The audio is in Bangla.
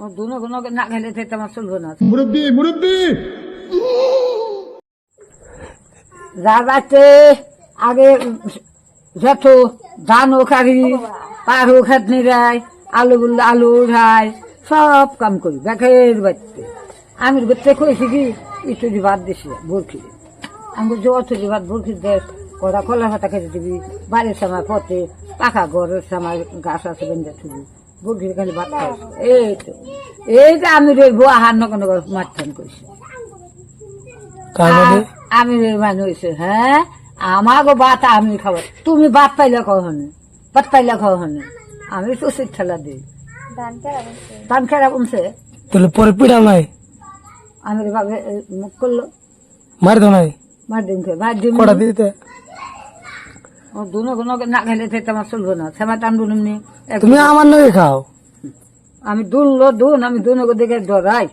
ও দুনো কোনো না খেলে তো আমার চলবো না। মুরব্বি মুরব্বি যা যাচ্ছে আগে যত ধানও খাবি, পারও খাটনি রায়, আলু বললে আলু উঠায়, সব কাম করি ব্যাখের বাড়তে। আমি ঘুরতে কইছি কি একটু যে ভাত দিছি বরখি, আমি বলছি অত যে ভাত বরখি দেশ কটা কলা পাতা খেতে দিবি, বাড়ির সময় পথে পাখা ঘরের সময় গাছ আছে বেঁধে থুবি, বরখি খালি ভাত খাইছি। এই যে আমি রইবো আহার নকন মারঠান করছি। আমি মানে হয়েছে হ্যাঁ আমাকে ভাত আমি খাবো, তুমি ভাত পাইলে কখনে, ভাত পাইলে কখনে, আমি সুশীর ঠেলা দিই। ধান খেলা কমছে তাহলে পরে পিড়া নাই আমি ভাবে মুখ করলো মার দো নাই মার দিন ভাত দিন কটা দিতে ও দুনো কোনো না খেলে তো আমার চলবো না। সেমা টান দুন তুমি আমার নয় খাও। আমি দুনলো দুন আমি দুনো দিকে ডরাই।